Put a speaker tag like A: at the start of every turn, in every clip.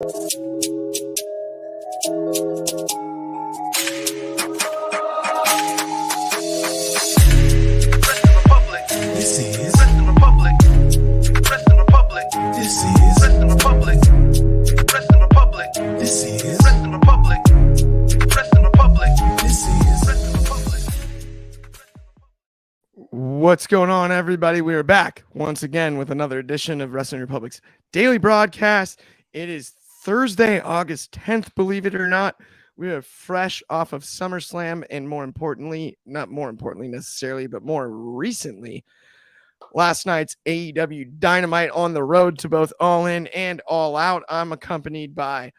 A: What's going on, everybody? We are back once again with another edition of Wrestling Republic's daily broadcast. It is Thursday, August 10th, believe it or not. We are fresh off of SummerSlam, and more importantly, not more importantly necessarily, but more recently, last night's AEW Dynamite on the road to both All In and All Out. I'm accompanied by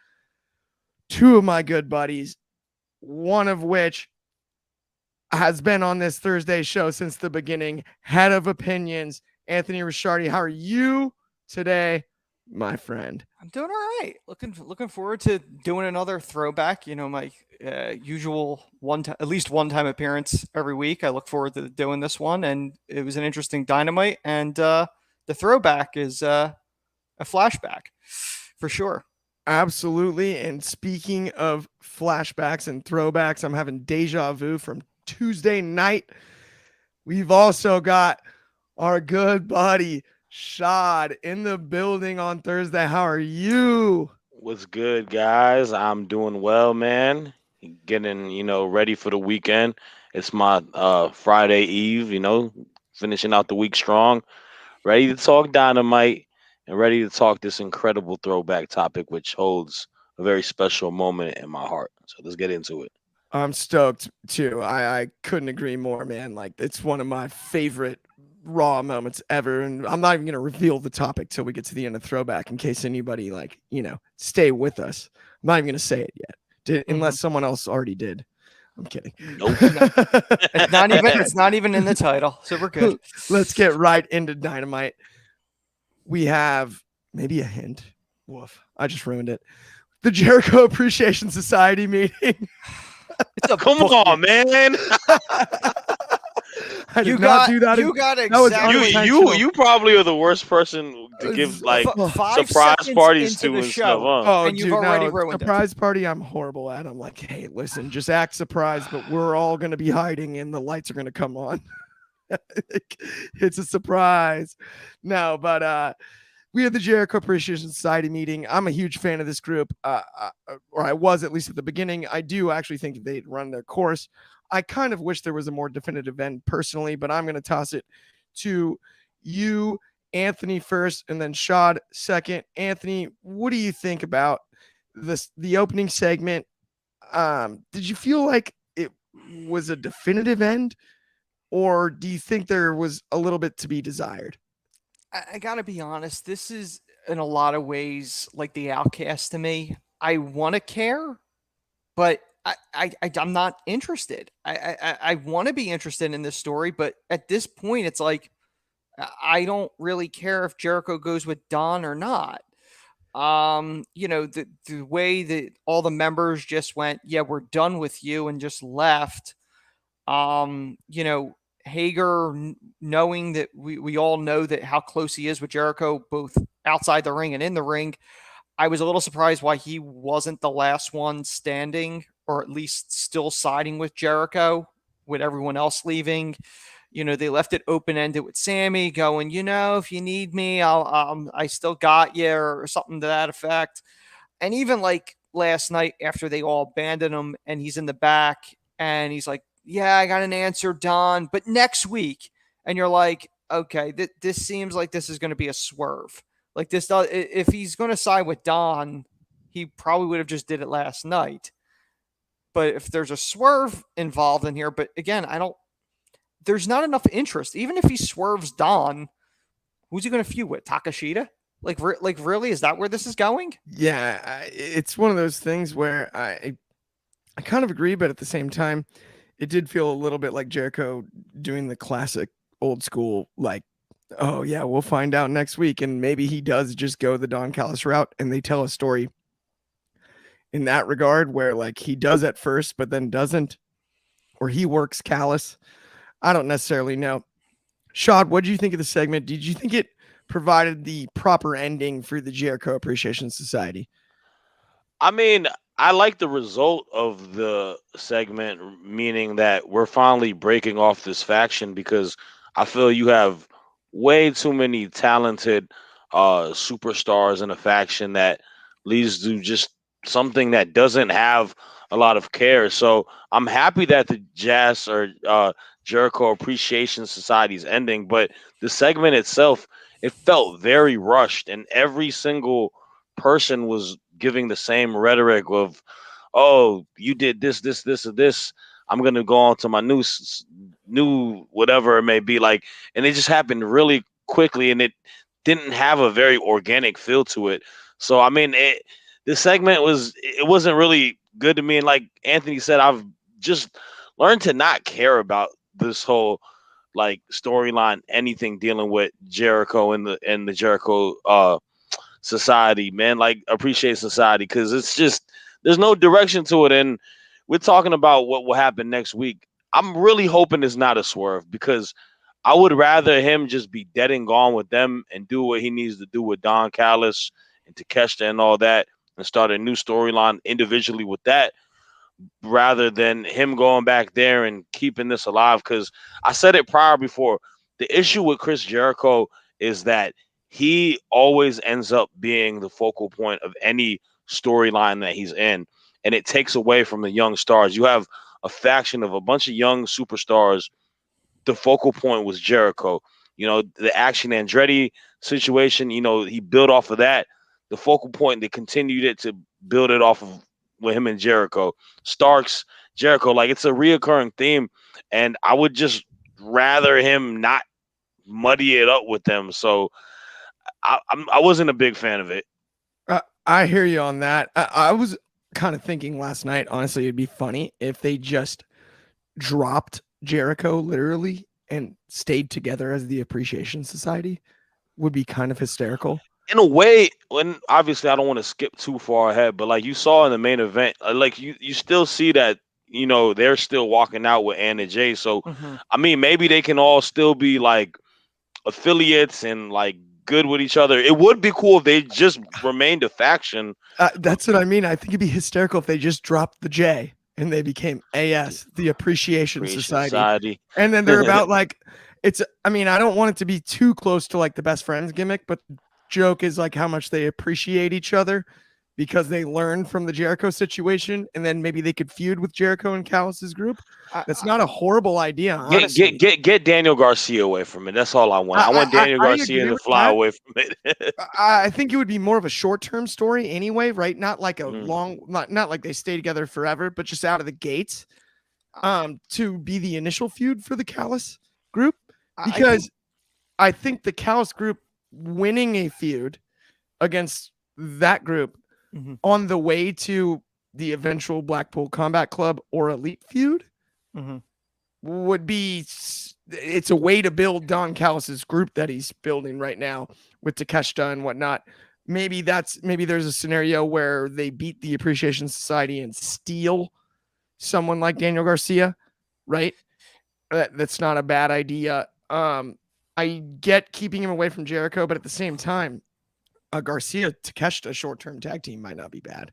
A: two of my good buddies, one of which has been on this Thursday show since the beginning, head of opinions, Anthony Ricciardi. How are you today, my friend?
B: I'm doing all right. Looking forward to doing another throwback. You know, my usual at least one time appearance every week. I look forward to doing this one, and it was an interesting Dynamite. And the throwback is a flashback for sure.
A: Absolutely. And speaking of flashbacks and throwbacks, I'm having deja vu from Tuesday night. We've also got our good buddy Shad in the building on Thursday. How are you?
C: What's good, guys? I'm doing well, man. Getting, ready for the weekend. It's my Friday Eve, finishing out the week strong. Ready to talk Dynamite and ready to talk this incredible throwback topic, which holds a very special moment in my heart. So let's get into it.
A: I'm stoked too. I couldn't agree more, man. Like, it's one of my favorite Raw moments ever. And I'm not even going to reveal the topic till we get to the end of Throwback in case anybody stay with us. I'm not even going to say it yet, unless someone else already did. I'm kidding.
C: Nope.
B: It's not even in the title. So we're good.
A: Let's get right into Dynamite. We have maybe a hint. Woof. I just ruined it. The Jericho Appreciation Society meeting.
C: Come on, man.
A: I did not do that.
B: You got exactly.
C: You probably are the worst person to give surprise parties to
B: the
C: and
B: show.
C: stuff.
A: Oh,
B: and you've already ruined it.
A: Surprise party, I'm horrible at. I'm like, hey, listen, just act surprised, but we're all going to be hiding and the lights are going to come on. It's a surprise. No, but we had the Jericho Appreciation Society meeting. I'm a huge fan of this group, or I was at least at the beginning. I do actually think they'd run their course. I kind of wish there was a more definitive end personally, but I'm going to toss it to you, Anthony, first, and then Shad second. Anthony, what do you think about the opening segment? Did you feel like it was a definitive end, or do you think there was a little bit to be desired?
B: I gotta be honest, this is in a lot of ways like the Outcast to me. I want to care, but I'm not interested. I want to be interested in this story, but at this point, it's like I don't really care if Jericho goes with Don or not. The way that all the members just went, yeah, we're done with you, and just left. Hager, knowing that we all know that how close he is with Jericho, both outside the ring and in the ring, I was a little surprised why he wasn't the last one standing, or at least still siding with Jericho, with everyone else leaving. They left it open-ended with Sammy going, if you need me, I still got you, or something to that effect. And even like last night after they all abandoned him and he's in the back and he's like, yeah, I got an answer, Don, but next week. And you're like, okay, this seems like this is going to be a swerve. Like this, if he's going to side with Don, he probably would have just did it last night. But if there's a swerve involved in here, but again, there's not enough interest. Even if he swerves Don, who's he going to feud with? Takashita? Like really, is that where this is going?
A: Yeah, it's one of those things where I kind of agree, but at the same time, it did feel a little bit like Jericho doing the classic old school, like, oh yeah, we'll find out next week. And maybe he does just go the Don Callis route and they tell a story in that regard where like he does at first, but then doesn't, or he works Callis. I don't necessarily know. Shad, what did you think of the segment? Did you think it provided the proper ending for the Jericho Appreciation Society?
C: I mean, I like the result of the segment, meaning that we're finally breaking off this faction because I feel you have way too many talented superstars in a faction that leads to just something that doesn't have a lot of care. So I'm happy that the Jazz or Jericho Appreciation Society is ending, but the segment itself, it felt very rushed, and every single person was giving the same rhetoric of, "Oh, you did this, this, this, or this. I'm gonna go on to my new whatever it may be." Like, and it just happened really quickly, and it didn't have a very organic feel to it. So, I mean, this segment it wasn't really good to me. And like Anthony said, I've just learned to not care about this whole like storyline, anything dealing with Jericho and the Jericho society, man, like appreciate society, because it's just there's no direction to it. And we're talking about what will happen next week. I'm really hoping it's not a swerve because I would rather him just be dead and gone with them and do what he needs to do with Don Callis and Takeshita and all that and start a new storyline individually with that rather than him going back there and keeping this alive. Because I said it prior before, the issue with Chris Jericho is that he always ends up being the focal point of any storyline that he's in, and it takes away from the young stars. You have a faction of a bunch of young superstars. The focal point was Jericho. You know, the Action Andretti situation, you know, he built off of that. The focal point, they continued it to build it off of with him and Jericho. Starks, Jericho, like it's a reoccurring theme. And I would just rather him not muddy it up with them. So I wasn't a big fan of it.
A: I hear you on that. I was kind of thinking last night, honestly, it'd be funny if they just dropped Jericho literally and stayed together as the Appreciation Society. Would be kind of hysterical.
C: In a way, when obviously I don't want to skip too far ahead, but like you saw in the main event, like you still see that you know they're still walking out with Anna Jay. So I mean, maybe they can all still be like affiliates and like good with each other. It would be cool if they just remained a faction.
A: That's what I mean. I think it'd be hysterical if they just dropped the J and they became AS, the Appreciation Society. And then they're about like, I mean, I don't want it to be too close to like the best friends gimmick, but joke is like how much they appreciate each other because they learned from the Jericho situation, and then maybe they could feud with Jericho and Callis's group. That's not a horrible idea, honestly.
C: Get Daniel Garcia away from it. That's all I want. I want Daniel Garcia to fly away from it.
A: I think it would be more of a short-term story anyway, right? Not like a long, not like they stay together forever, but just out of the gates, to be the initial feud for the Callis group, because I think the Callis group winning a feud against that group on the way to the eventual Blackpool Combat Club or Elite feud would be, it's a way to build Don Callis's group that he's building right now with Takeshita and whatnot. Maybe there's a scenario where they beat the Appreciation Society and steal someone like Daniel Garcia, right? That's not a bad idea. I get keeping him away from Jericho, but at the same time, Garcia Takeshita short-term tag team might not be bad.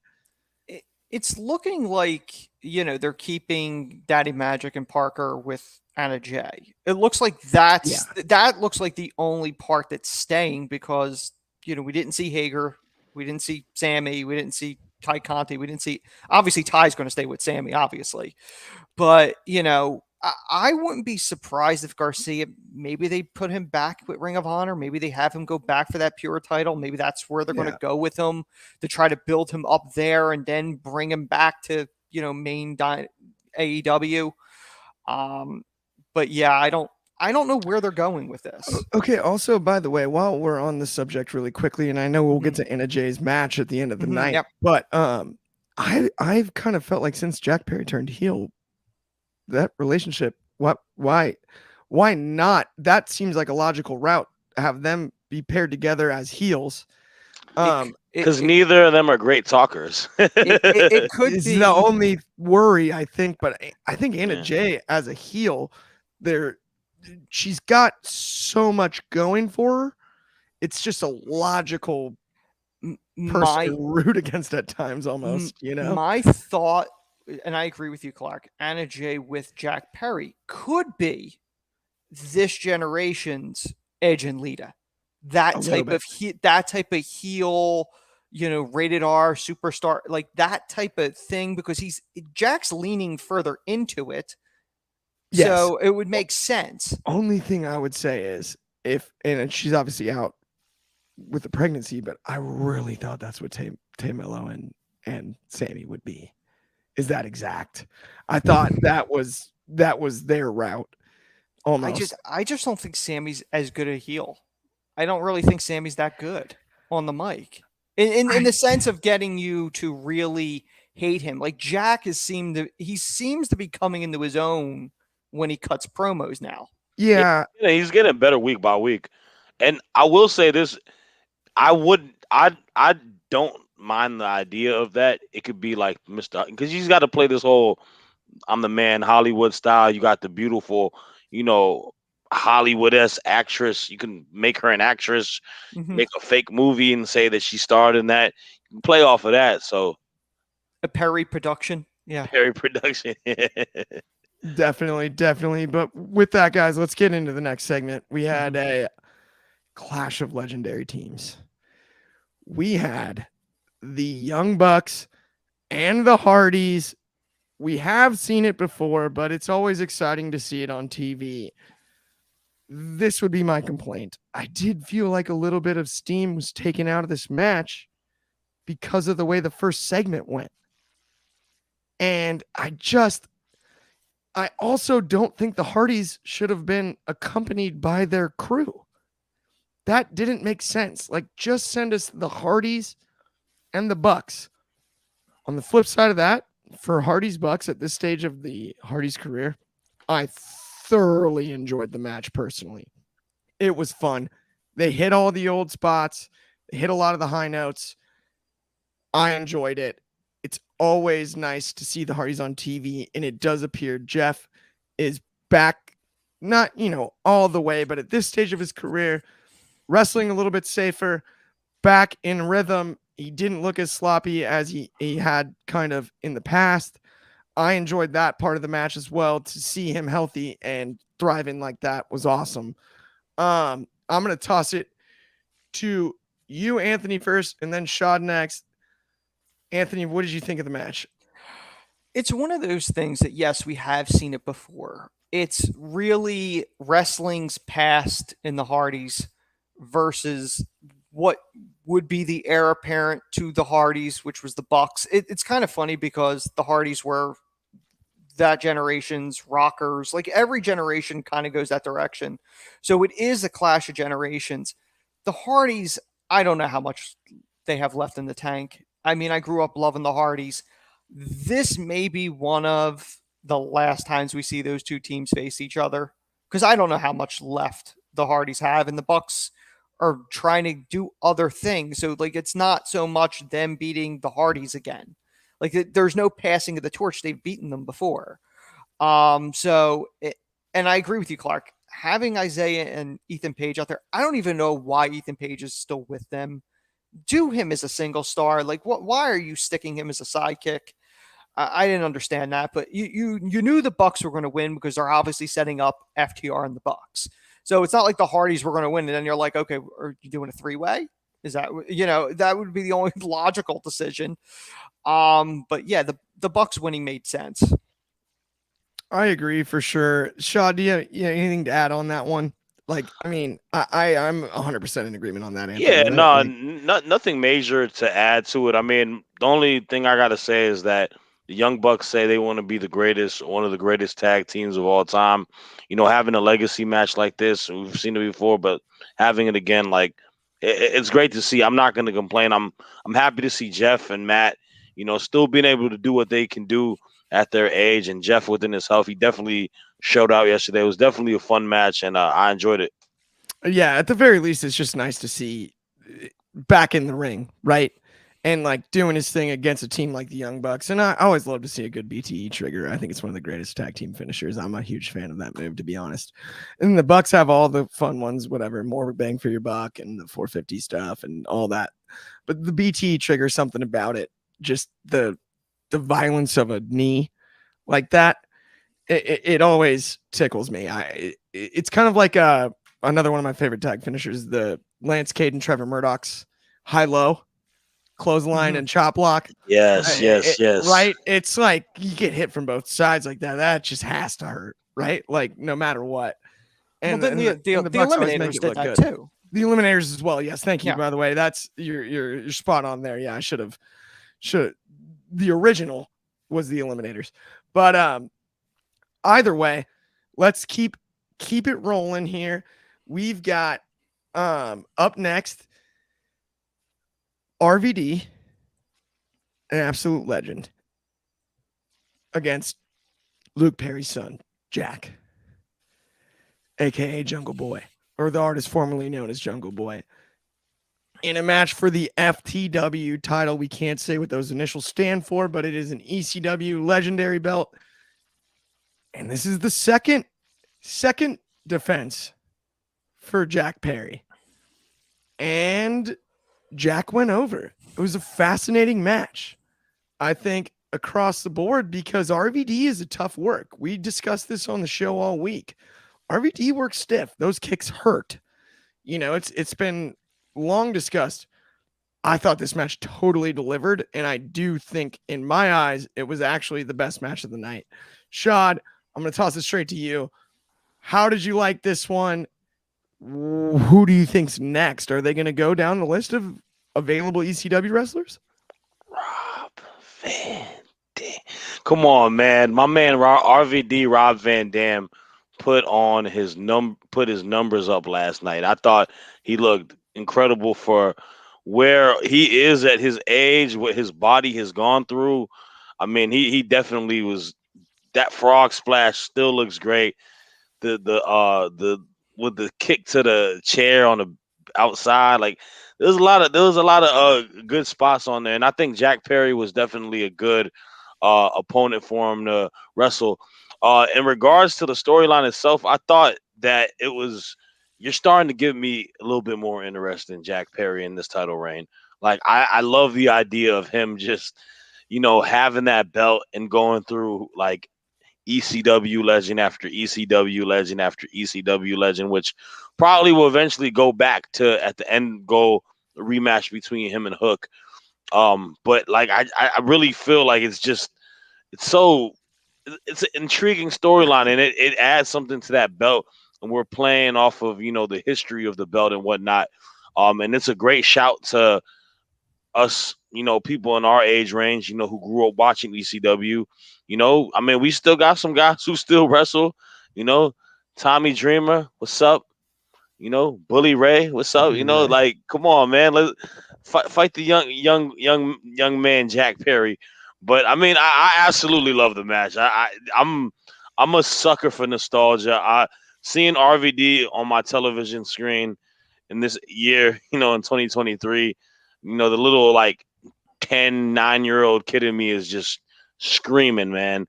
B: It's looking like, you know, they're keeping Daddy Magic and Parker with Anna Jay. It looks like that looks like the only part that's staying because, you know, we didn't see Hager, we didn't see Sammy, we didn't see Ty Conti, we didn't see, obviously Ty's going to stay with Sammy, obviously, but you know, I wouldn't be surprised if Garcia, maybe they put him back with Ring of Honor. Maybe they have him go back for that pure title. Maybe that's where they're going to go with him to try to build him up there and then bring him back to, you know, main AEW. But yeah, I don't know where they're going with this.
A: Okay. Also, by the way, while we're on the subject really quickly, and I know we'll get to Anna Jay's match at the end of the night, but I've kind of felt like since Jack Perry turned heel, that relationship, why not? That seems like a logical route. Have them be paired together as heels.
C: Because neither of them are great talkers.
B: It could be
A: the only worry, I think. But I think Anna Jay as a heel, she's got so much going for her. It's just a logical person to root against at times almost,
B: My thought, and I agree with you, Clark, Anna Jay with Jack Perry could be this generation's Edge and Lita. That type of heel, rated R superstar, like that type of thing, because Jack's leaning further into it. Yes. So it would make sense.
A: Only thing I would say is and she's obviously out with the pregnancy, but I really thought that's what Tamello and Sammy would be. Is that exact? I thought that was their route. Almost.
B: I just don't think Sammy's as good a heel. I don't really think Sammy's that good on the mic. In the sense of getting you to really hate him. Like Jack he seems to be coming into his own when he cuts promos now.
A: Yeah.
C: He's getting better week by week. And I will say this, I don't mind the idea of that. It could be like because he's got to play this whole I'm the man Hollywood style. You got the beautiful, Hollywood-esque actress. You can make her an actress, make a fake movie and say that she starred in that. You can play off of that. So
B: a Perry production. Yeah.
C: Perry production.
A: Definitely. But with that, guys, let's get into the next segment. We had a clash of legendary teams. We had the Young Bucks and the Hardys. We have seen it before, but it's always exciting to see it on TV. This would be my complaint. I did feel like a little bit of steam was taken out of this match because of the way the first segment went. And I also don't think the Hardys should have been accompanied by their crew. That didn't make sense. Like, just send us the Hardys and the Bucks. On the flip side of that, for Hardys Bucks at this stage of the Hardys career, I thoroughly enjoyed the match personally. It was fun. They hit all the old spots. They hit a lot of the high notes. I enjoyed it. It's always nice to see the Hardys on TV, and it does appear Jeff is back, not, all the way, but at this stage of his career, wrestling a little bit safer, back in rhythm. He didn't look as sloppy as he had kind of in the past. I enjoyed that part of the match as well. To see him healthy and thriving like that was awesome. I'm going to toss it to you, Anthony, first, and then Shad next. Anthony, what did you think of the match?
B: It's one of those things that, yes, we have seen it before. It's really wrestling's past in the Hardys versus what would be the heir apparent to the Hardys, which was the Bucks. It's kind of funny because the Hardys were that generation's rockers. Like every generation kind of goes that direction. So it is a clash of generations. The Hardys, I don't know how much they have left in the tank. I mean, I grew up loving the Hardys. This may be one of the last times we see those two teams face each other, because I don't know how much left the Hardys have, and the Bucks are trying to do other things. So like, it's not so much them beating the Hardys again. Like there's no passing of the torch. They've beaten them before. And I agree with you, Clark, having Isaiah and Ethan Page out there. I don't even know why Ethan Page is still with them. Do him as a single star. Like why are you sticking him as a sidekick? I didn't understand that, but you knew the Bucks were going to win because they're obviously setting up FTR and the Bucks. So it's not like the Hardys were going to win, and then you're like, okay, are you doing a three-way? Is that, that would be the only logical decision. But yeah, the Bucks winning made sense.
A: I agree for sure. Shad, do you have anything to add on that one? Like, I mean, I'm 100% in agreement on that. Anthony,
C: yeah,
A: right?
C: nothing major to add to it. I mean, the only thing I got to say is that the Young Bucks say they want to be one of the greatest tag teams of all time. Having a legacy match like this, we've seen it before, but having it again, like, it's great to see. I'm not going to complain. I'm happy to see Jeff and Matt, still being able to do what they can do at their age, and Jeff within his health. He definitely showed out yesterday. It was definitely a fun match, and I enjoyed it.
A: Yeah, at the very least, it's just nice to see back in the ring, right? and like doing his thing against a team like the Young Bucks. And I always love to see a good BTE trigger. I think it's one of the greatest tag team finishers. I'm a huge fan of that move, to be honest. And the Bucks have all the fun ones, whatever, more bang for your buck and the 450 stuff and all that. But the BTE trigger, something about it, just the violence of a knee like that, it always tickles me. It's kind of like another one of my favorite tag finishers, the Lance Cade and Trevor Murdoch's high-low clothesline and chop block.
C: Yes.
A: Right? It's like you get hit from both sides like that. That just has to hurt, right? Like no matter what. And
B: well, then the
A: Bucks always make
B: Eliminators
A: it
B: did
A: look
B: that
A: good.
B: too.
A: The Eliminators as well. Yes, thank you.
B: Yeah.
A: By the way, that's you're spot on there. Yeah, I should. The original was the Eliminators, but either way, let's keep it rolling here. We've got up next RVD, an absolute legend, against Luke Perry's son, Jack, aka Jungle Boy, or the artist formerly known as Jungle Boy, in a match for the FTW title. We can't say what those initials stand for, but it is an ECW legendary belt. And this is the second defense for Jack Perry. And Jack went over. It was a fascinating match, I think, across the board, because RVD is a tough work. We discussed this on the show all week. RVD works stiff. Those kicks hurt. You know, it's been long discussed. I thought this match totally delivered, and I do think, in my eyes, it was actually the best match of the night. Shad, I'm going to toss it straight to you. How did you like this one? Who do you think's next? Are they going to go down the list of available ECW wrestlers?
C: Rob Van Dam. Come on, man. My man RVD Rob Van Dam put his numbers up last night. I thought he looked incredible for where he is at his age, what his body has gone through. I mean, he definitely was. That frog splash still looks great. The with the kick to the chair on the outside, like there was a lot of good spots on there, and I think Jack Perry was definitely a good opponent for him to wrestle. In regards to the storyline itself, I thought that you're starting to give me a little bit more interest in Jack Perry in this title reign. Like I love the idea of him just, having that belt and going through like ECW legend after ECW legend after ECW legend, which probably will eventually go back to at the end go a rematch between him and Hook. But like I really feel like it's an intriguing storyline, and it adds something to that belt, and we're playing off of the history of the belt and whatnot. And it's a great shout to us, people in our age range, who grew up watching ECW. I mean, we still got some guys who still wrestle. Tommy Dreamer, what's up? Bully Ray, what's up? Like, come on, man, let's fight the young man Jack Perry. But I mean, I absolutely love the match. I'm a sucker for nostalgia. Seeing RVD on my television screen in this year, in 2023, the little like 9-year-old kid in me is just screaming, man.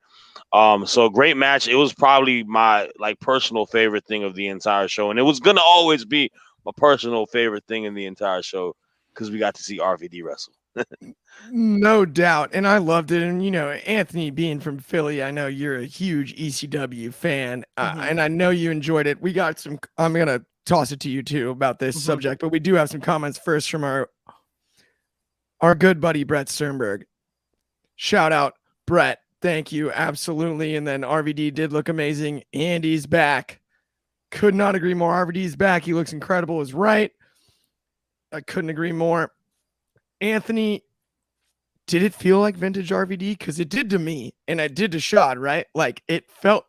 C: So great match. It was probably my personal favorite thing of the entire show, and it was gonna always be my personal favorite thing in the entire show because we got to see RVD wrestle.
A: No doubt. And I loved it. And, Anthony, being from Philly, I know you're a huge ECW fan, and I know you enjoyed it. We got I'm going to toss it to you too about this subject, but we do have some comments first from our good buddy, Brett Sternberg. Shout out, Brett. Thank you. Absolutely. And then RVD did look amazing. Andy's back. Could not agree more. RVD's back. He looks incredible. Is right. I couldn't agree more. Anthony, did it feel like vintage RVD? Because it did to me, and it did to Shad, right? Like, it felt,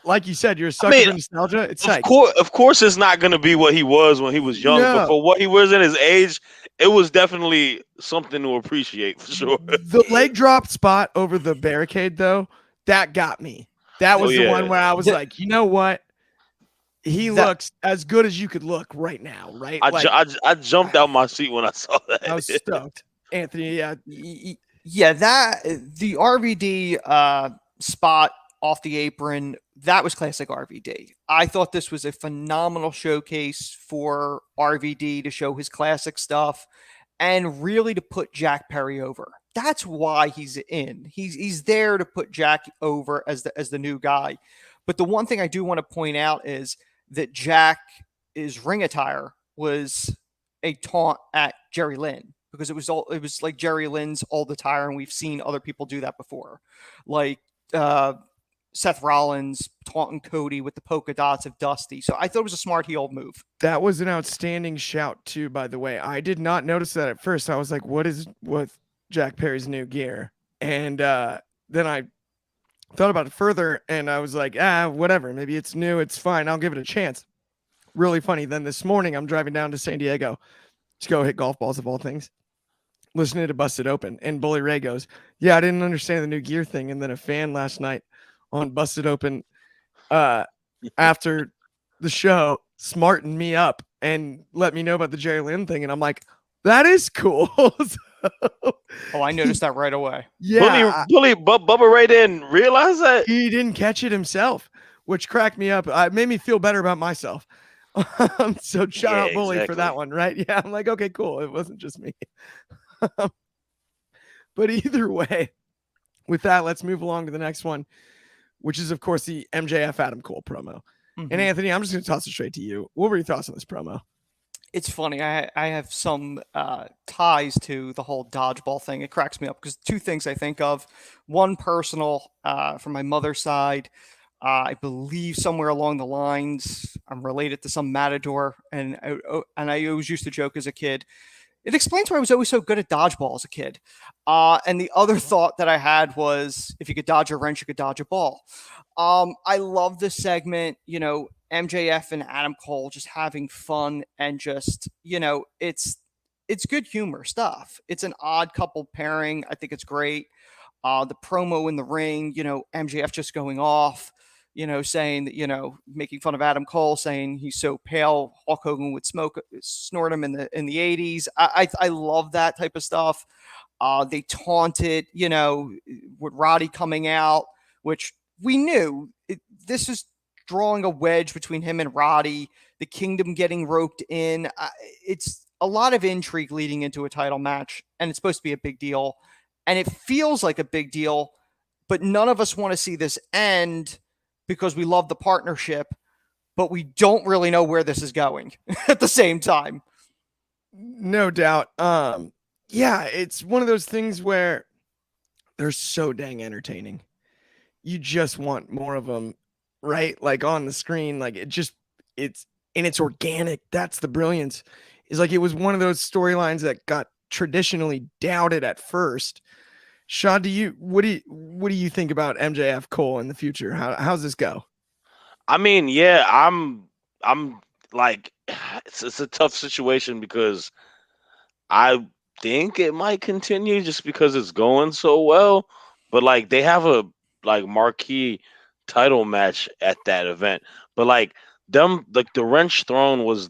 A: like you said, you're a sucker for nostalgia. It's
C: of course, it's not going to be what he was when he was young, but for what he was in his age, it was definitely something to appreciate for sure.
A: The leg drop spot over the barricade, though, that got me. That was the one where I was like, you know what? He looks as good as you could look right now, right?
C: I jumped out my seat when I saw that.
A: I was stoked. Anthony, yeah.
B: Yeah, that the RVD spot off the apron, that was classic RVD. I thought this was a phenomenal showcase for RVD to show his classic stuff and really to put Jack Perry over. That's why he's in. He's there to put Jack over as the new guy. But the one thing I do want to point out is that Jack's ring attire was a taunt at Jerry Lynn, because it was like Jerry Lynn's old attire, and we've seen other people do that before, like Seth Rollins taunting Cody with the polka dots of Dusty. So I thought it was a smart heel move.
A: That was an outstanding shout too, by the way. I did not notice that at first. I was like, what is with Jack Perry's new gear? And then I thought about it further, and I was like, whatever. Maybe it's new. It's fine. I'll give it a chance. Really funny. Then this morning, I'm driving down to San Diego to go hit golf balls of all things, listening to Busted Open. And Bully Ray goes, yeah, I didn't understand the new gear thing. And then a fan last night on Busted Open after the show smartened me up and let me know about the Jerry Lynn thing. And I'm like, that is cool.
B: Oh, I noticed that right away.
A: Yeah.
C: Bubba Ray didn't realize that?
A: He didn't catch it himself, which cracked me up. It made me feel better about myself. So shout out Bully for that one, right? Yeah, I'm like, okay, cool. It wasn't just me. But either way, with that, let's move along to the next one, which is, of course, the MJF Adam Cole promo. Mm-hmm. And Anthony, I'm just going to toss it straight to you. What were your thoughts on this promo?
B: It's funny. I have some ties to the whole dodgeball thing. It cracks me up because two things I think of. One personal from my mother's side. I believe somewhere along the lines, I'm related to some matador, and I always used to joke as a kid. It explains why I was always so good at dodgeball as a kid. And the other thought that I had was, if you could dodge a wrench, you could dodge a ball. I love this segment, MJF and Adam Cole just having fun and just, it's good humor stuff. It's an odd couple pairing. I think it's great. The promo in the ring, MJF just going off, saying that, making fun of Adam Cole, saying he's so pale, Hulk Hogan would snort him in the 80s. I love that type of stuff. They taunted, with Roddy coming out, which we knew this is drawing a wedge between him and Roddy, the Kingdom getting roped in. It's a lot of intrigue leading into a title match, and it's supposed to be a big deal. And it feels like a big deal, but none of us want to see this end because we love the partnership, but we don't really know where this is going at the same time.
A: No doubt. Yeah, it's one of those things where they're so dang entertaining. You just want more of them, right? Like on the screen, like it's organic. That's the brilliance. Is like, it was one of those storylines that got traditionally doubted at first. Shad, what do you think about MJF Cole in the future? How's this go?
C: I mean, yeah, I'm like, it's a tough situation because I think it might continue just because it's going so well. But like, they have a marquee title match at that event. But like the wrench thrown was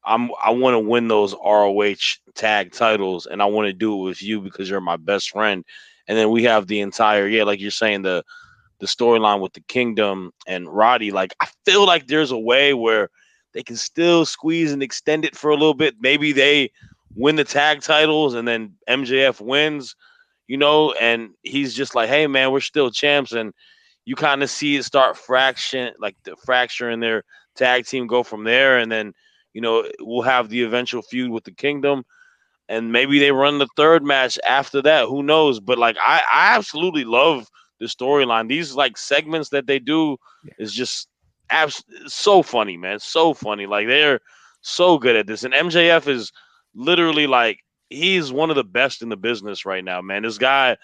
C: I want to win those ROH tag titles, and I want to do it with you because you're my best friend. And then we have the entire, like you're saying, the storyline with the Kingdom and Roddy. Like, I feel like there's a way where they can still squeeze and extend it for a little bit. Maybe they win the tag titles and then MJF wins, and he's just like, hey man, we're still champs. And you kind of see it start the fracture in their tag team, go from there. And then, we'll have the eventual feud with the Kingdom, and maybe they run the third match after that. Who knows? But like, I absolutely love the storyline. These like segments that they do is just so funny, man. So funny. Like, they're so good at this. And MJF is literally like, he's one of the best in the business right now, man. This guy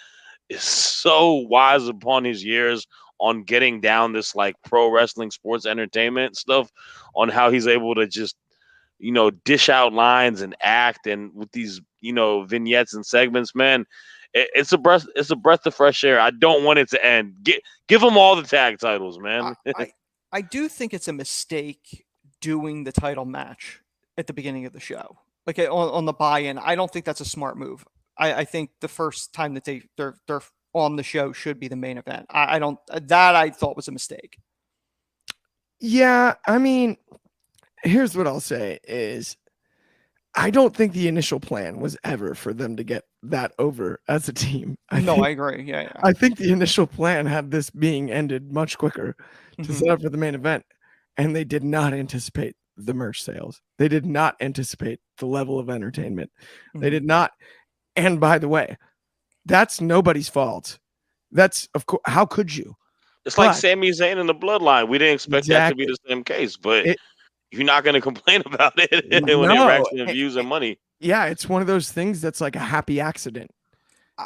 C: is so wise upon his years on getting down this like pro wrestling sports entertainment stuff, on how he's able to just, dish out lines and act, and with these, vignettes and segments, man, it's a breath of fresh air. I don't want it to end. Give them all the tag titles, man.
B: I do think it's a mistake doing the title match at the beginning of the show. like on the buy-in. I don't think that's a smart move. I think the first time that they're on the show should be the main event. I don't that I thought was a mistake.
A: Yeah, I mean, here's what I'll say is I don't think the initial plan was ever for them to get that over as a team.
B: I agree. Yeah.
A: I think the initial plan had this being ended much quicker to set up for the main event, and they did not anticipate the merch sales. They did not anticipate the level of entertainment. They did not. And by the way, that's nobody's fault. That's of course. How could you?
C: It's like Sami Zayn in the Bloodline. We didn't expect that to be the same case, but you're not going to complain about it when it racks in views and money.
A: Yeah, it's one of those things that's like a happy accident.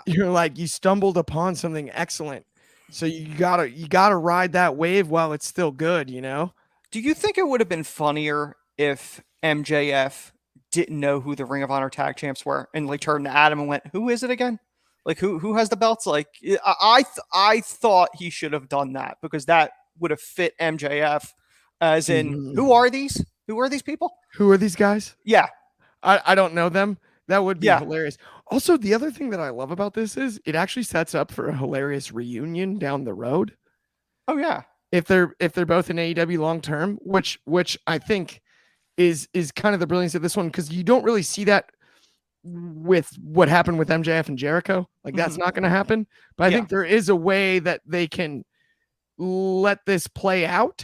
A: You're like, you stumbled upon something excellent, so you gotta ride that wave while it's still good. You know?
B: Do you think it would have been funnier if MJF didn't know who the Ring of Honor tag champs were and like turned to Adam and went, "Who is it again? Like who has the belts?" Like I thought he should have done that because that would have fit MJF as in who are these? Who are these people?
A: Who are these guys?
B: Yeah.
A: I don't know them. That would be hilarious. Also, the other thing that I love about this is it actually sets up for a hilarious reunion down the road.
B: Oh yeah.
A: If they're both in AEW long term, which I think is kind of the brilliance of this one, because you don't really see that with what happened with MJF and Jericho. Like that's not going to happen. But I think there is a way that they can let this play out,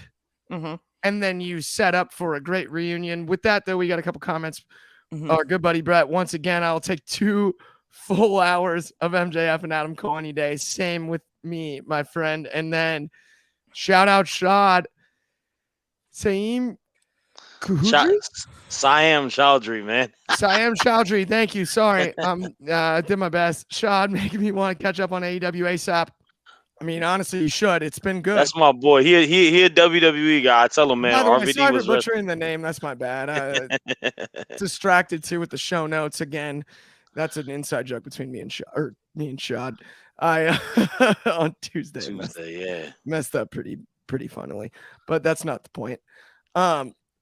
A: and then you set up for a great reunion. With that, though, we got a couple comments. Our good buddy Brett, once again, I'll take 2 full hours of MJF and Adam Cole any day. Same with me, my friend. And then shout out Shad. Siam
C: Chowdhury, man.
A: Siam Chowdhury, thank you. Sorry. Did my best. Shad making me want to catch up on AEW ASAP. I mean, honestly, you should. It's been good.
C: That's my boy. He a WWE guy. I tell him, man.
A: By the way,
C: RVD
A: sorry
C: was
A: for butchering the name. That's my bad. Distracted too with the show notes again. That's an inside joke between me and Shad. I on Tuesday messed up pretty funnily, but that's not the point.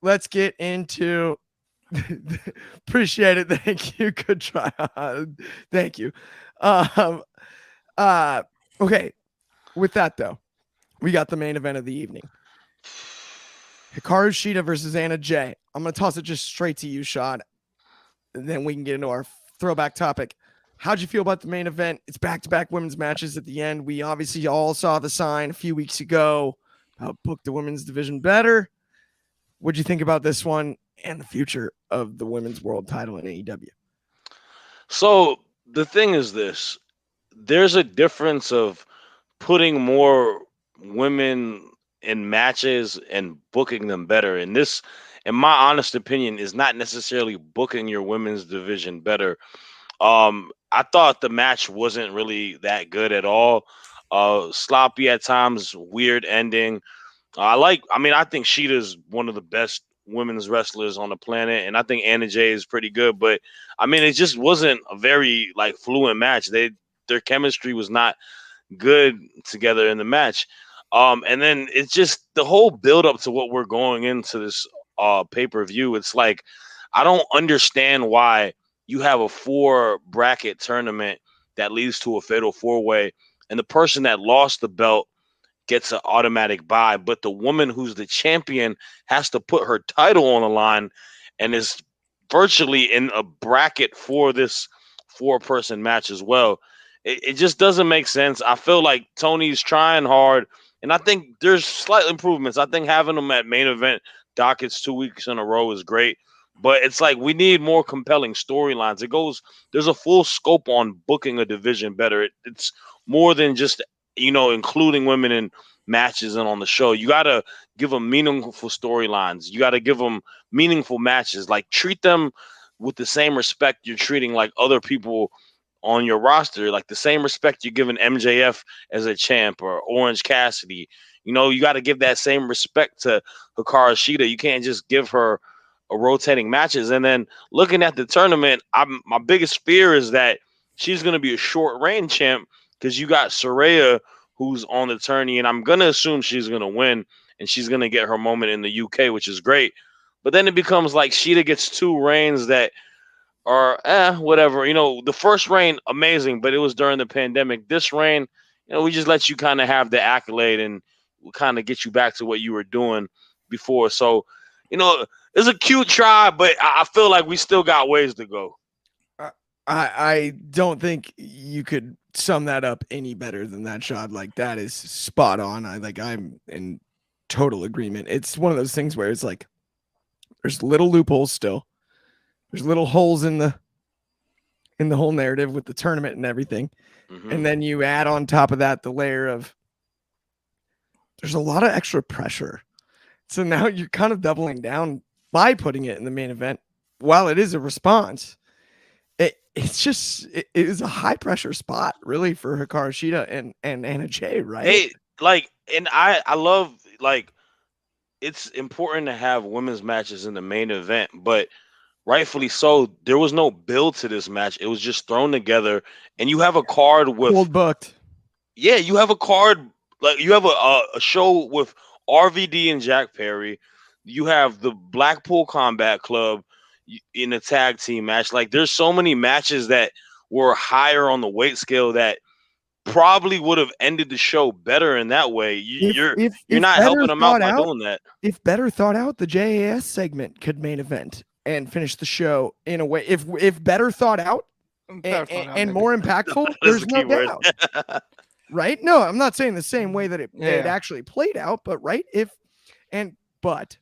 A: Let's get into. Appreciate it. Thank you. Good try. Thank you. Okay. With that, though, we got the main event of the evening. Hikaru Shida versus Anna Jay. I'm going to toss it just straight to you, Shad. And then we can get into our throwback topic. How'd you feel about the main event? It's back-to-back women's matches at the end. We obviously all saw the sign a few weeks ago about book the women's division better. What'd you think about this one and the future of the women's world title in AEW?
C: So the thing is this. There's a difference of putting more women in matches and booking them better. And this, in my honest opinion, is not necessarily booking your women's division better. I thought the match wasn't really that good at all. Sloppy at times, weird ending. I think Sheeta's one of the best women's wrestlers on the planet, and I think Anna Jay is pretty good. But I mean, it just wasn't a very fluent match. Their chemistry was not good together in the match. And then it's just the whole build up to what we're going into this pay-per-view. It's like, I don't understand why you have a 4-bracket tournament that leads to a fatal 4-way, and the person that lost the belt gets an automatic bye, but the woman who's the champion has to put her title on the line and is virtually in a bracket for this 4-person match as well. It just doesn't make sense. I feel like Tony's trying hard, and I think there's slight improvements. I think having them at main event dockets 2 weeks in a row is great, but it's like we need more compelling storylines. There's a full scope on booking a division better. It's more than just, including women in matches and on the show. You got to give them meaningful storylines. You got to give them meaningful matches. Like, treat them with the same respect you're treating like other people on your roster, like the same respect you're giving MJF as a champ or Orange Cassidy. You got to give that same respect to Hikaru Shida. You can't just give her a rotating matches. And then looking at the tournament, my biggest fear is that she's going to be a short reign champ because you got Saraya who's on the tourney, and I'm going to assume she's going to win and she's going to get her moment in the UK, which is great. But then it becomes like Shida gets 2 reigns that or whatever. The first reign amazing, but it was during the pandemic. This reign, we just let you kind of have the accolade and we kind of get you back to what you were doing before. So, it's a cute try, but I feel like we still got ways to go.
A: I don't think you could sum that up any better than that shot. Like, that is spot on. I'm in total agreement. It's one of those things where it's like there's little loopholes still. There's little holes in the whole narrative with the tournament and everything.
C: Mm-hmm.
A: And then you add on top of that the layer of there's a lot of extra pressure. So now you're kind of doubling down by putting it in the main event. While it is a response, it is a high pressure spot really for Hikaru Shida and Anna Jay, right?
C: Hey, and I love, it's important to have women's matches in the main event, but rightfully so, there was no build to this match. It was just thrown together, and you have a card with
A: cold booked.
C: Yeah, you have a card, like you have a show with RVD and Jack Perry. You have the Blackpool Combat Club in a tag team match. Like, there's so many matches that were higher on the weight scale that probably would have ended the show better in that way. You're not helping them out by doing that.
A: If better thought out, the JAS segment could main event and finish the show in a way. If better thought out and more impactful, there's no doubt. Right? No, I'm not saying the same way that it actually played out, but right? But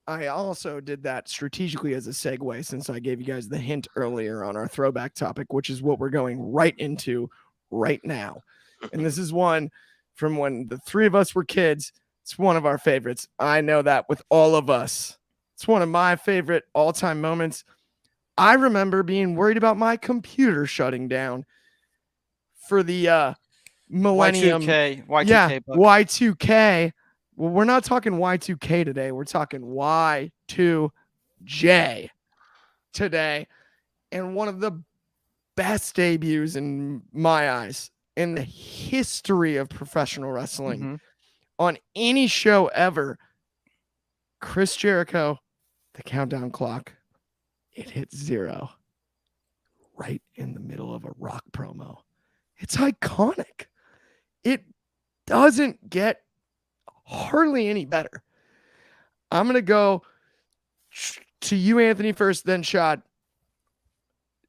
A: I also did that strategically as a segue, since I gave you guys the hint earlier on our throwback topic, which is what we're going right into right now. And this is one from when the three of us were kids. It's one of our favorites. I know that with all of us. It's one of my favorite all-time moments. I remember being worried about my computer shutting down for the Millennium.
B: Y2K book.
A: Y2K. Well, we're not talking Y2K today. We're talking Y2J today. And one of the best debuts in my eyes in the history of professional wrestling on any show ever. Chris Jericho, the countdown clock, it hits 0 right in the middle of a Rock promo. It's iconic. It doesn't get hardly any better. I'm going to go to you, Anthony, first, then Shad.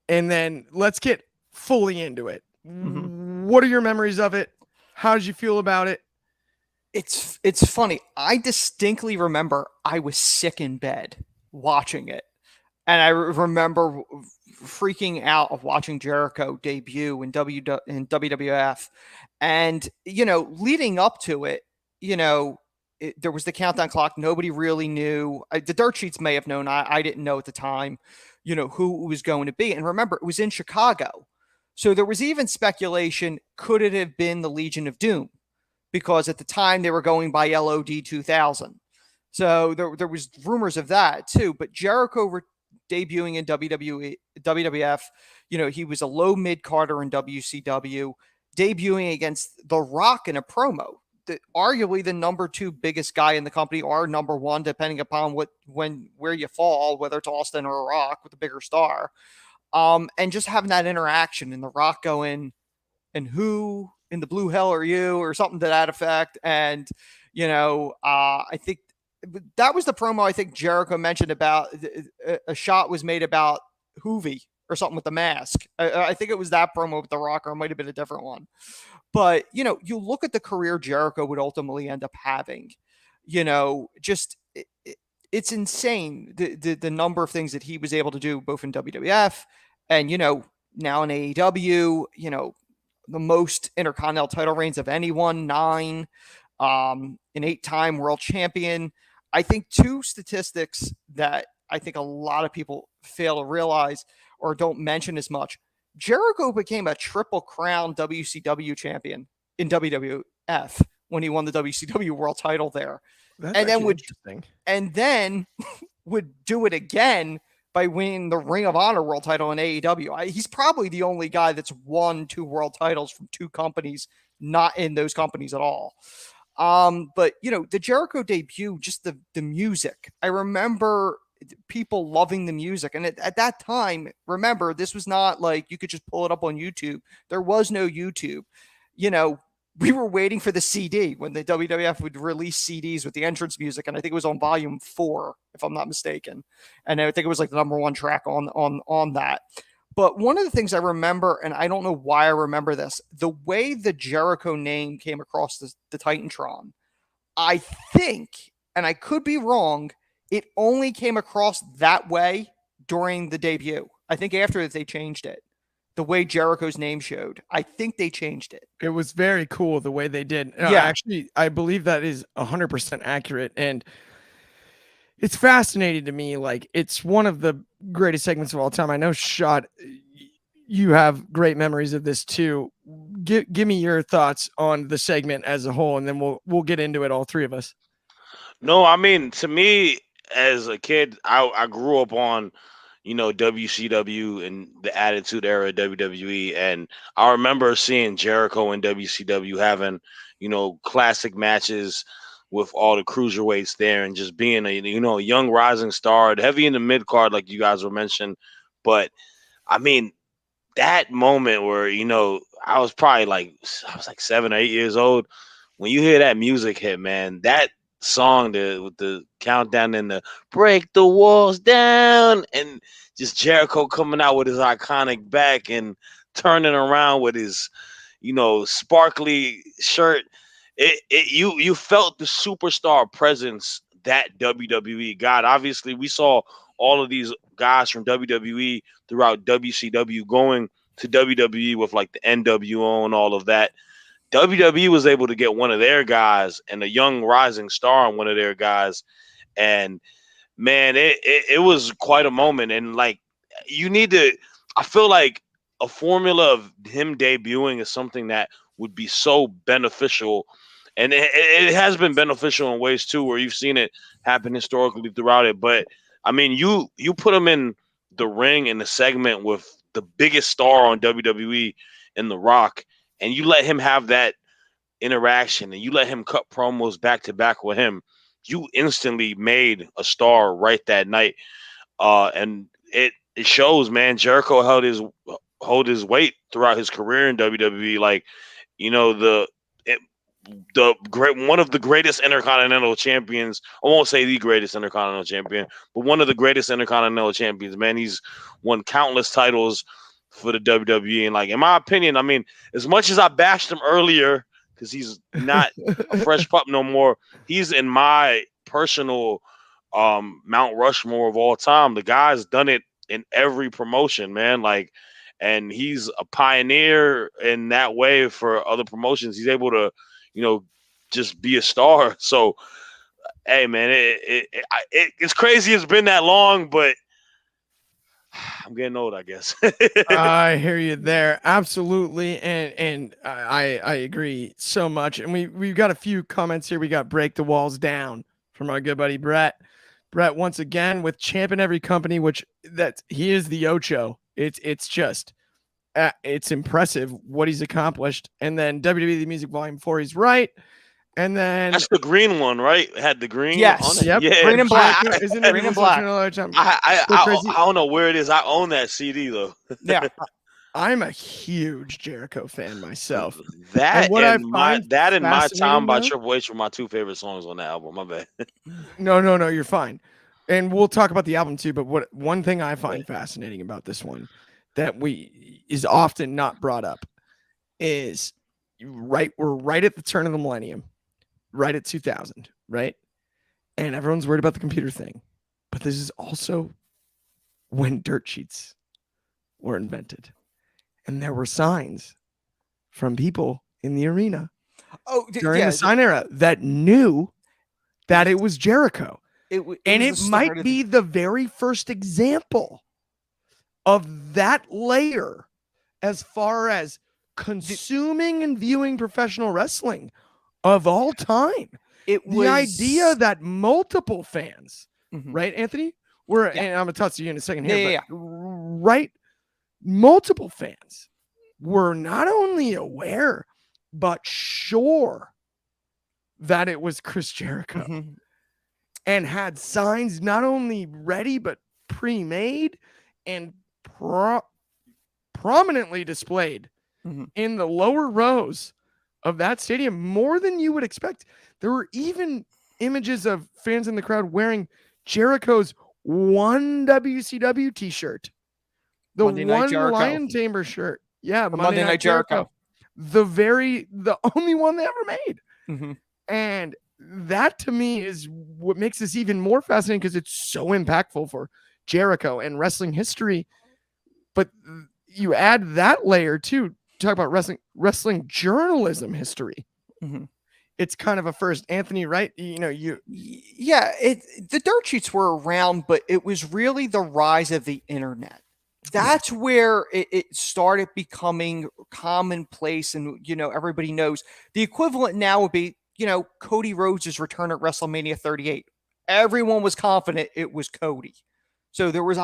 A: And then let's get fully into it. What are your memories of it? How did you feel about it?
B: It's funny. I distinctly remember I was sick in bed watching it. And I remember freaking out of watching Jericho debut in WWF. And, leading up to it, there was the countdown clock. Nobody really knew. The dirt sheets may have known. I didn't know at the time, who it was going to be. And remember, it was in Chicago. So there was even speculation, could it have been the Legion of Doom? Because at the time they were going by LOD 2000. So there was rumors of that too. But Jericho debuting in WWF, he was a low mid-carder in WCW, debuting against The Rock in a promo. Arguably the number 2 biggest guy in the company, or number 1, depending upon where you fall, whether it's Austin or Rock with a bigger star. And just having that interaction and The Rock going, and who in the blue hell are you, or something to that effect. And, I think that was the promo I think Jericho mentioned about a shot was made about Hoovy or something with the mask. I think it was that promo with The Rock, or it might have been a different one. But, you look at the career Jericho would ultimately end up having, just it's insane. The number of things that he was able to do both in WWF and, now in AEW, the most Intercontinental title reigns of anyone, 9, an 8-time world champion. I think 2 statistics that I think a lot of people fail to realize or don't mention as much. Jericho became a Triple Crown WCW champion in WWF when he won the WCW world title there. And then would do it again by winning the Ring of Honor world title in AEW. He's probably the only guy that's won 2 world titles from 2 companies, not in those companies at all. But the Jericho debut, just the music. I remember people loving the music. And at that time, remember, this was not like you could just pull it up on YouTube. There was no YouTube. We were waiting for the CD when the WWF would release CDs with the entrance music, and I think it was on volume 4, if I'm not mistaken. And I think it was like the number 1 track on that. But one of the things I remember, and I don't know why I remember this, the way the Jericho name came across the Titantron, I think, and I could be wrong, it only came across that way during the debut. I think after that they changed it. The way Jericho's name showed, I think they changed it.
A: It was very cool the way they did.
B: Yeah.
A: Actually, I believe that is 100% accurate. And it's fascinating to me. Like, it's one of the greatest segments of all time. I know, Shad, you have great memories of this too. Give me your thoughts on the segment as a whole, and then we'll get into it, all three of us.
C: No, I mean, to me, as a kid, I grew up on, WCW and the Attitude Era of WWE. And I remember seeing Jericho and WCW having, classic matches with all the cruiserweights there and just being a young rising star, heavy in the mid card, like you guys were mentioning. But I mean, that moment where, I was probably like 7 or 8 years old. When you hear that music hit, man, that song with the countdown and the break the walls down, and just Jericho coming out with his iconic back and turning around with his sparkly shirt, you felt the superstar presence that WWE got. Obviously we saw all of these guys from WWE throughout WCW going to WWE with like the NWO and all of that. WWE was able to get one of their guys and a young rising star on one of their guys. And man, it was quite a moment. And like, I feel like a formula of him debuting is something that would be so beneficial. And it has been beneficial in ways too, where you've seen it happen historically throughout it. But I mean, you put him in the ring in the segment with the biggest star on WWE in The Rock, and you let him have that interaction and you let him cut promos back to back with him, you instantly made a star right that night. And it shows, man. Jericho held his weight throughout his career in WWE. Like, one of the greatest intercontinental champions. I won't say the greatest intercontinental champion, but one of the greatest intercontinental champions, man. He's won countless titles for the WWE. And like, in my opinion, I mean, as much as I bashed him earlier because he's not a fresh pup no more, he's in my personal Mount Rushmore of all time. The guy's done it in every promotion, man. Like, and he's a pioneer in that way for other promotions. He's able to, just be a star. So, hey, man, it's crazy. It's been that long, but I'm getting old, I guess.
A: I hear you there. Absolutely. And I agree so much. And we've got a few comments here. We got Break the Walls Down from our good buddy Brett. Brett, once again, with champ in every company, he is the Ocho. It's just it's impressive what he's accomplished. And then WWE The Music Volume 4, he's right. And then
C: that's the green one, right? It had the green
B: yes.
C: on it.
A: Yep.
C: Yeah.
B: Green and black.
A: Isn't it
B: green and black.
C: I don't know where it is. I own that CD though.
B: Yeah.
A: I'm a huge Jericho fan myself.
C: That and my
A: fascinating,
C: Time by
A: though-
C: Triple H were my two favorite songs on the album. My bad.
A: No, you're fine. And we'll talk about the album too. But one thing I find fascinating about this one that is often not brought up is we're right at the turn of the millennium, right at 2000, right? And everyone's worried about the computer thing. But this is also when dirt sheets were invented. And there were signs from people in the arena during the sign era that knew that it was Jericho. It might be the very first example of that layer as far as consuming and viewing professional wrestling of all time. The idea that multiple fans, right, Anthony? And I'm going to toss to you in a second here, right? Multiple fans were not only aware, but sure that it was Chris Jericho. and had signs not only ready but pre-made and prominently displayed in the lower rows of that stadium, more than you would expect. There were even images of fans in the crowd wearing Jericho's one WCW t-shirt, the
B: Monday Night
A: one
B: Jericho.
A: Lion Tamer shirt. Yeah,
B: Monday Night Jericho.
A: The only one they ever made.
B: Mm-hmm.
A: And that to me is what makes this even more fascinating, because it's so impactful for Jericho and wrestling history. But you add that layer too, talk about wrestling journalism history.
B: Mm-hmm.
A: It's kind of a first. Anthony, right?
B: The dirt sheets were around, but it was really the rise of the internet. That's where it started becoming commonplace, and everybody knows. The equivalent now would be Cody Rhodes' return at WrestleMania 38. Everyone was confident it was Cody. So there was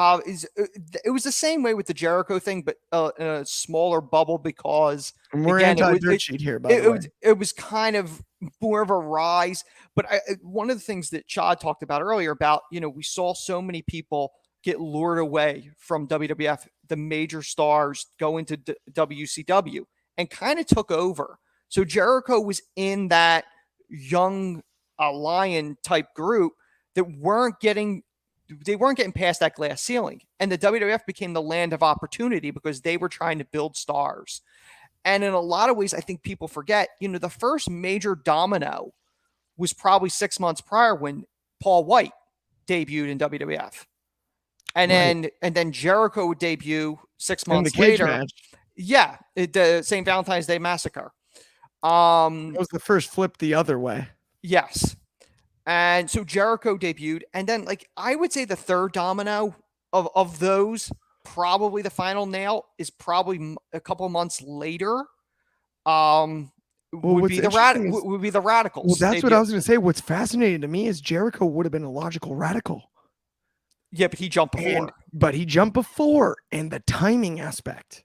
B: it was the same way with the Jericho thing, but in a smaller bubble, because
A: we're anti-dirt sheet here, by the way.
B: It was kind of more of a rise. But one of the things that Shad talked about earlier about, we saw so many people get lured away from WWF, the major stars go into WCW, and kind of took over. So Jericho was in that young lion type group that weren't getting past that glass ceiling. And the WWF became the land of opportunity because they were trying to build stars. And in a lot of ways, I think people forget, the first major domino was probably 6 months prior when Paul White debuted in WWF. And then Jericho would debut 6 months later.
A: Match.
B: Yeah, the St. Valentine's Day Massacre.
A: It was the first flip the other way.
B: Yes. And so Jericho debuted, and then I would say the third domino of those, probably the final nail, is probably a couple of months later. Would be the Radicals.
A: Well, that's what I was going to say. What's fascinating to me is Jericho would have been a logical Radical.
B: Yeah, but he jumped before.
A: And the timing aspect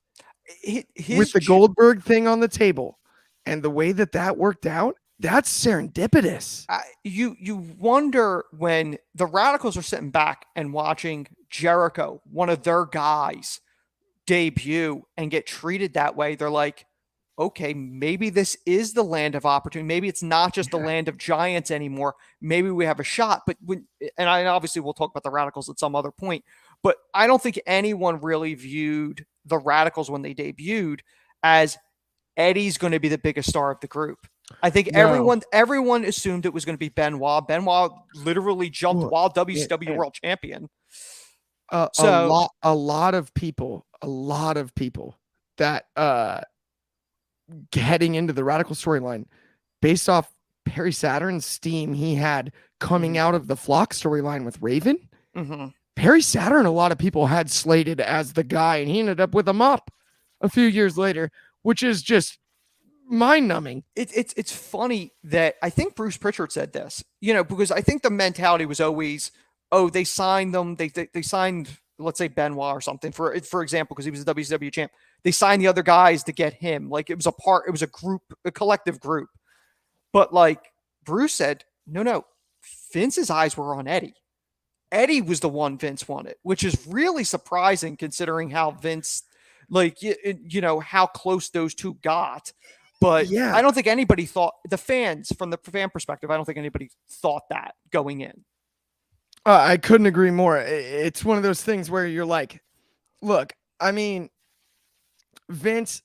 B: with
A: the Goldberg thing on the table, and the way that worked out. That's serendipitous.
B: You wonder, when the Radicals are sitting back and watching Jericho, one of their guys, debut and get treated that way, they're like, okay, maybe this is the land of opportunity. Maybe it's not just the land of giants anymore. Maybe we have a shot. But obviously we'll talk about the Radicals at some other point, but I don't think anyone really viewed the Radicals when they debuted as Eddie's going to be the biggest star of the group. I think everyone assumed it was going to be Benoit. Benoit literally jumped while WCW World Champion.
A: A lot of people that heading into the Radical storyline, based off Perry Saturn's steam he had coming out of the Flock storyline with Raven.
B: Mm-hmm.
A: Perry Saturn, a lot of people had slated as the guy, and he ended up with a mop a few years later, which is just mind-numbing.
B: It's funny that I think Bruce Pritchard said this, because I think the mentality was always, they signed them. They signed, let's say, Benoit or something, for example, because he was a WCW champ. They signed the other guys to get him. It was a collective group. But Bruce said, no, Vince's eyes were on Eddie. Eddie was the one Vince wanted, which is really surprising considering how Vince, how close those two got. But yeah, I don't think anybody thought, from the fan perspective, I don't think anybody thought that going in.
A: I couldn't agree more. It's one of those things where you're like, look, I mean, Vince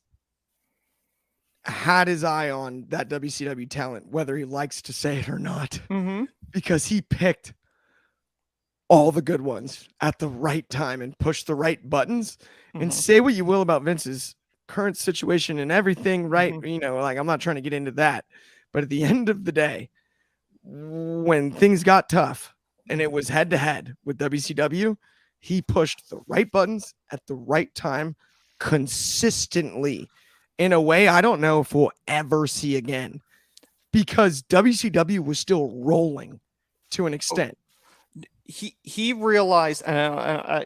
A: had his eye on that WCW talent, whether he likes to say it or not, because he picked all the good ones at the right time and pushed the right buttons. And say what you will about Vince's current situation and everything, right? I'm not trying to get into that, but at the end of the day, when things got tough and it was head to head with WCW, he pushed the right buttons at the right time consistently in a way I don't know if we'll ever see again, because WCW was still rolling to an extent.
B: He realized, and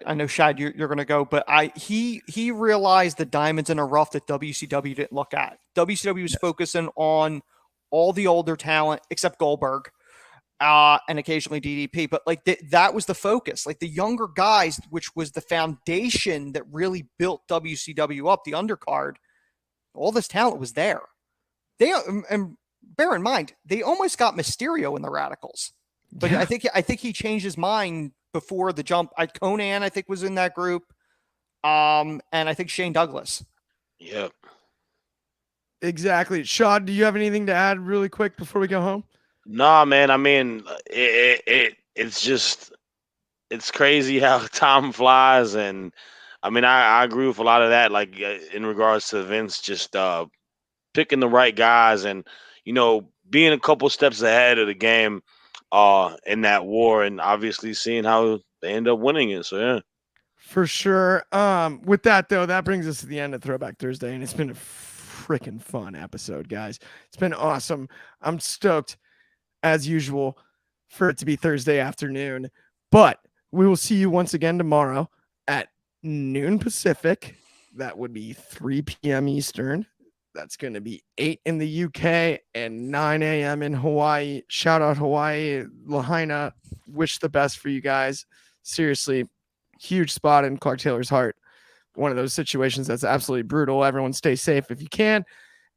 B: I know Shad, you're going to go, but he realized the diamonds in the rough that WCW didn't look at. WCW was focusing on all the older talent except Goldberg, and occasionally DDP. But like that was the focus. Like the younger guys, which was the foundation that really built WCW up, the undercard, all this talent was there. They and bear in mind, they almost got Mysterio in the Radicals. But yeah. I think he changed his mind before the jump. Conan, I think, was in that group. And I think Shane Douglas.
C: Yep.
A: Exactly. Shad, do you have anything to add really quick before we go home?
C: Nah, man. I mean, it's just, it's crazy how time flies. And I mean, I agree with a lot of that, like in regards to Vince just picking the right guys and, you know, being a couple steps ahead of the game in that war, and obviously seeing how they end up winning it. So, yeah.
A: For sure. With that, though, that brings us to the end of Throwback Thursday, and it's been a freaking fun episode, guys. It's been awesome. I'm stoked, as usual, for it to be Thursday afternoon. But we will see you once again tomorrow at noon Pacific. That would be 3 p.m. Eastern. That's going to be 8 in the UK and 9 a.m. in Hawaii. Shout out Hawaii. Lahaina, wish the best for you guys. Seriously, huge spot in Clark Taylor's heart. One of those situations that's absolutely brutal. Everyone stay safe if you can.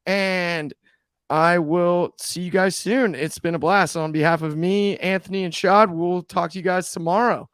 A: And I will see you guys soon. It's been a blast. On behalf of me, Anthony, and Shad, we'll talk to you guys tomorrow.